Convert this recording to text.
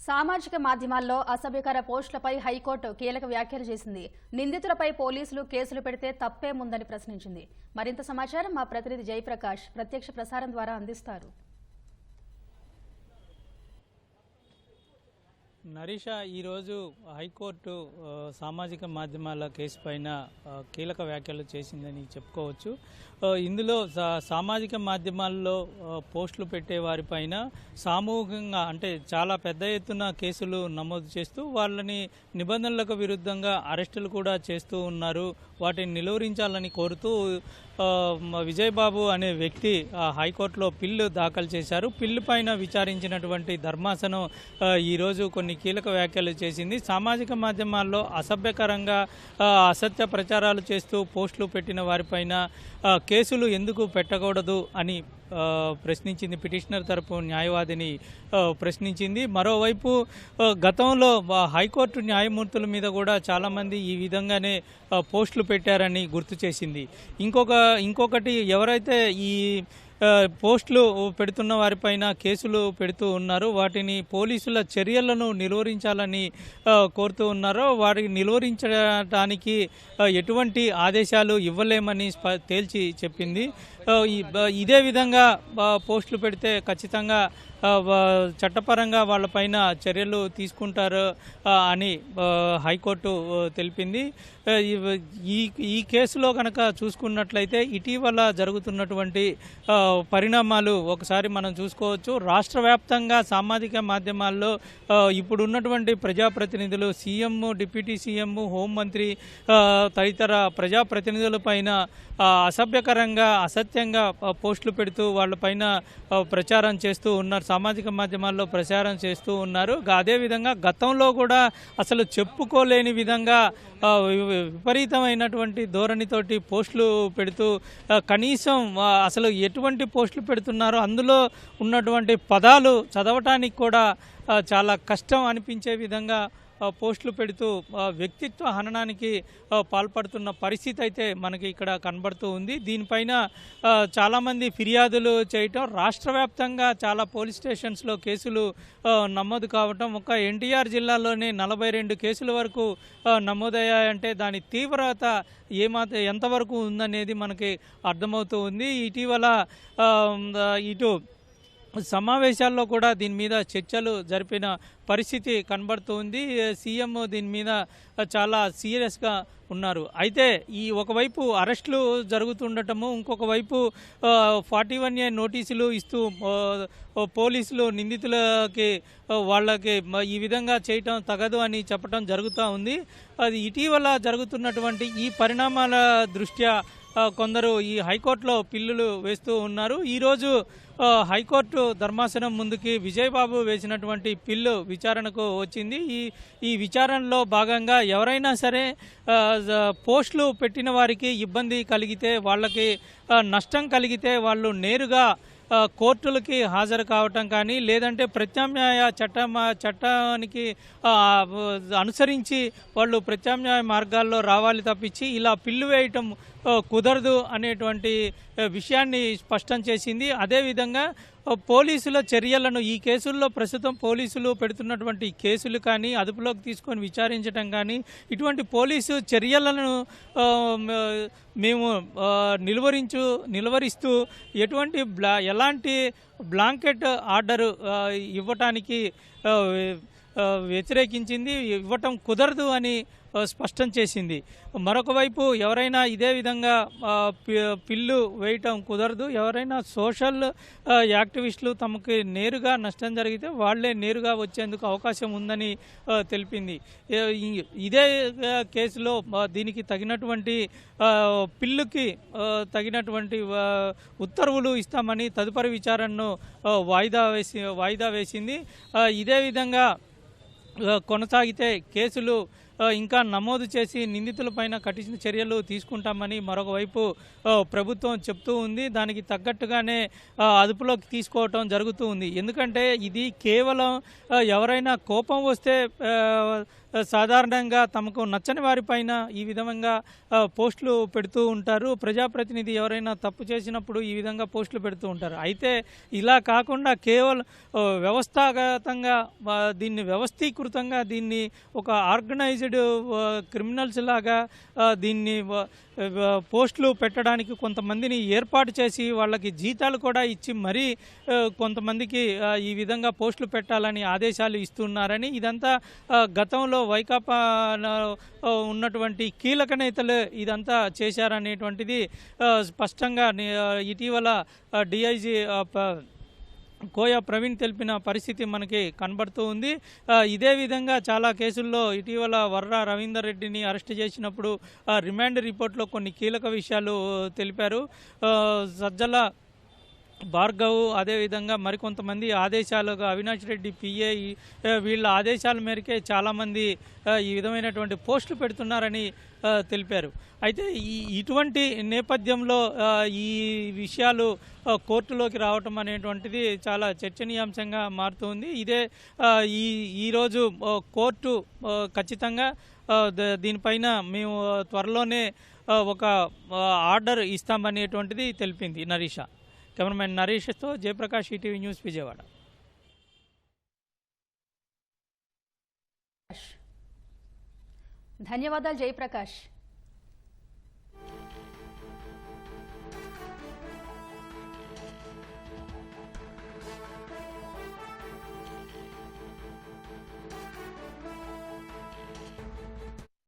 సామాజిక మాధ్యమాల్లో అసభ్యకర పోస్టులపై హైకోర్టు కీలక వ్యాఖ్యలు చేసింది. నిందితులపై పోలీసులు కేసులు పెడితే తప్పేముందని ప్రశ్నించింది. మరింత సమాచారం మా ప్రతినిధి జయప్రకాష్ ప్రత్యక్ష ప్రసారం ద్వారా అందిస్తారు. నరీషా, ఈరోజు హైకోర్టు సామాజిక మాధ్యమాల కేసు పైన కీలక వ్యాఖ్యలు చేసిందని చెప్పుకోవచ్చు. ఇందులో సామాజిక మాధ్యమాల్లో పోస్టులు పెట్టే వారిపైన సామూహికంగా అంటే చాలా పెద్ద ఎత్తున కేసులు నమోదు చేస్తూ వాళ్ళని నిబంధనలకు విరుద్ధంగా అరెస్టులు కూడా చేస్తూ ఉన్నారు. వాటిని నిలువరించాలని కోరుతూ విజయబాబు అనే వ్యక్తి హైకోర్టులో పిల్లు దాఖలు చేశారు. పిల్లు పైన విచారించినటువంటి ధర్మాసనం ఈరోజు కొన్ని కీలక వ్యాఖ్యలు చేసింది. సామాజిక మాధ్యమాల్లో అసభ్యకరంగా అసత్య ప్రచారాలు చేస్తూ పోస్టులు పెట్టిన వారిపైన కేసులు ఎందుకు పెట్టకూడదు అని ప్రశ్నించింది. పిటిషనర్ తరపు న్యాయవాదిని ప్రశ్నించింది. మరోవైపు గతంలో హైకోర్టు న్యాయమూర్తుల మీద కూడా చాలామంది ఈ విధంగానే పోస్టులు పెట్టారని గుర్తు చేసింది. ఇంకొకటి ఎవరైతే ఈ పోస్టులు పెడుతున్న వారిపైన కేసులు పెడుతూ ఉన్నారో వాటిని పోలీసుల చర్యలను నిలువరించాలని కోరుతూ ఉన్నారో వారికి నిలువరించడానికి ఎటువంటి ఆదేశాలు ఇవ్వలేమని తేల్చి చెప్పింది. ఇదే విధంగా పోస్టులు పెడితే ఖచ్చితంగా చట్టపరంగా వాళ్ళపైన చర్యలు తీసుకుంటారు అని హైకోర్టు తెలిపింది. ఈ కేసులో కనుక చూసుకున్నట్లయితే ఇటీవల జరుగుతున్నటువంటి పరిణామాలు ఒకసారి మనం చూసుకోవచ్చు. రాష్ట్ర వ్యాప్తంగా సామాజిక మాధ్యమాల్లో ఇప్పుడున్నటువంటి ప్రజాప్రతినిధులు సీఎం, డిప్యూటీ సీఎం, హోంమంత్రి తదితర ప్రజాప్రతినిధులపైన అసభ్యకరంగా అసత్యంగా పోస్టులు పెడుతూ వాళ్ళపైన ప్రచారం చేస్తూ ఉన్నారు. సామాజిక మాధ్యమాల్లో ప్రచారం చేస్తూ ఉన్నారు. అదేవిధంగా గతంలో కూడా అసలు చెప్పుకోలేని విధంగా విపరీతమైనటువంటి ధోరణితోటి పోస్టులు పెడుతూ కనీసం అసలు ఎటువంటి పోస్టులు పెడుతున్నారో అందులో ఉన్నటువంటి పదాలు చదవటానికి కూడా చాలా కష్టం అనిపించే విధంగా పోస్టులు పెడుతూ వ్యక్తిత్వ హననానికి పాల్పడుతున్న పరిస్థితి అయితే మనకి ఇక్కడ కనబడుతూ ఉంది. దీనిపైన చాలామంది ఫిర్యాదులు చేయటం, రాష్ట్ర వ్యాప్తంగా చాలా పోలీస్ స్టేషన్స్లో కేసులు నమోదు కావటం, ఒక ఎన్టీఆర్ జిల్లాలోనే 42 కేసుల వరకు నమోదయ్యాయంటే దాని తీవ్రత ఎంతవరకు ఉందనేది మనకి అర్థమవుతూ ఉంది. ఇటీవల ఇటు సమావేశాల్లో కూడా దీని మీద చర్చలు జరిపిన పరిస్థితి కనబడుతుంది. సీఎం దీని మీద చాలా సీరియస్గా ఉన్నారు. అయితే ఈ ఒకవైపు అరెస్టులు జరుగుతుండటము, ఇంకొక వైపు 41A నోటీసులు ఇస్తూ పోలీసులు నిందితులకి వాళ్ళకి ఈ విధంగా చేయటం తగదు అని చెప్పడం జరుగుతూ ఉంది. అది ఇటీవల జరుగుతున్నటువంటి ఈ పరిణామాల దృష్ట్యా కొందరు ఈ హైకోర్టులో పిల్లులు వేస్తూ ఉన్నారు. ఈరోజు హైకోర్టు ధర్మాసనం ముందుకి విజయబాబు వేసినటువంటి పిల్లు విచారణకు వచ్చింది. ఈ విచారణలో భాగంగా ఎవరైనా సరే పోస్టులు పెట్టిన వారికి ఇబ్బంది కలిగితే, వాళ్ళకి నష్టం కలిగితే వాళ్ళు నేరుగా కోర్టులకి హాజరు కావటం కానీ, లేదంటే ప్రత్యామ్నాయ చట్టానికి అనుసరించి వాళ్ళు ప్రత్యామ్నాయ మార్గాల్లో రావాలి తప్పించి ఇలా పిల్లు వేయటం కుదరదు అనేటువంటి విషయాన్ని స్పష్టం చేసింది. అదేవిధంగా పోలీసుల చర్యలను ఈ కేసుల్లో ప్రస్తుతం పోలీసులు పెడుతున్నటువంటి కేసులు కానీ అదుపులోకి తీసుకొని విచారించడం కానీ ఇటువంటి పోలీసు చర్యలను మేము నిలువరిస్తూ ఎలాంటి బ్లాంకెట్ ఆర్డర్ ఇవ్వటానికి వ్యతిరేకించింది, ఇవ్వటం కుదరదు అని స్పష్టం చేసింది. మరొక వైపు ఎవరైనా ఇదే విధంగా పిల్లు వేయటం కుదరదు, ఎవరైనా సోషల్ యాక్టివిస్టులు తమకు నేరుగా నష్టం జరిగితే వాళ్లే నేరుగా వచ్చేందుకు అవకాశం ఉందని తెలిపింది. ఇదే కేసులో దీనికి తగినటువంటి పిల్లుకి తగినటువంటి ఉత్తర్వులు ఇస్తామని తదుపరి విచారణను వాయిదా వేసింది. ఇదే విధంగా కొనసాగితే కేసులు ఇంకా నమోదు చేసి నిందితులపైన కఠిన చర్యలు తీసుకుంటామని మరొక వైపు ప్రభుత్వం చెప్తూ ఉంది. దానికి తగ్గట్టుగానే అదుపులోకి తీసుకోవటం జరుగుతూ ఉంది. ఎందుకంటే ఇది కేవలం ఎవరైనా కోపం వస్తే సాధారణంగా తమకు నచ్చని వారిపైన ఈ విధంగా పోస్టులు పెడుతూ ఉంటారు. ప్రజాప్రతినిధి ఎవరైనా తప్పు చేసినప్పుడు ఈ విధంగా పోస్టులు పెడుతూ ఉంటారు. అయితే ఇలా కాకుండా కేవలం వ్యవస్థాగతంగా దీన్ని వ్యవస్థీకృతంగా దీన్ని ఒక ఆర్గనైజ్డ్ క్రిమినల్స్ లాగా దీన్ని పోస్టులు పెట్టడానికి కొంతమందిని ఏర్పాటు చేసి వాళ్ళకి జీతాలు కూడా ఇచ్చి మరీ కొంతమందికి ఈ విధంగా పోస్టులు పెట్టాలని ఆదేశాలు ఇస్తున్నారని, ఇదంతా గతంలో వైకాపా ఉన్నటువంటి కీలక నేతలు ఇదంతా చేశారనేటువంటిది స్పష్టంగా ఇటీవల డిఐజీ కోయ ప్రవీణ్ తెలిపిన పరిస్థితి మనకి కనబడుతూ ఉంది. ఇదే విధంగా చాలా కేసుల్లో ఇటీవల వర్రా రవీందర్ రెడ్డిని అరెస్ట్ చేసినప్పుడు రిమాండ్ రిపోర్ట్లో కొన్ని కీలక విషయాలు తెలిపారు. సజ్జల భార్గవ్ అదేవిధంగా మరికొంతమంది ఆదేశాలుగా అవినాష్ రెడ్డి పిఏ వీళ్ళ ఆదేశాల మేరకే చాలామంది ఈ విధమైనటువంటి పోస్టులు పెడుతున్నారని తెలిపారు. అయితే ఇటువంటి నేపథ్యంలో ఈ విషయాలు కోర్టులోకి రావటం అనేటువంటిది చాలా చర్చనీయాంశంగా మారుతుంది. ఇదే ఈరోజు కోర్టు ఖచ్చితంగా దీనిపైన మేము త్వరలోనే ఒక ఆర్డర్ ఇస్తామనేటువంటిది తెలిపింది. నరీషా. కెమెరామెన్ నరేష్తో జయప్రకాష్, ఈటీవీ న్యూస్, విజయవాడ. ధన్యవాదాలు జయప్రకాష్.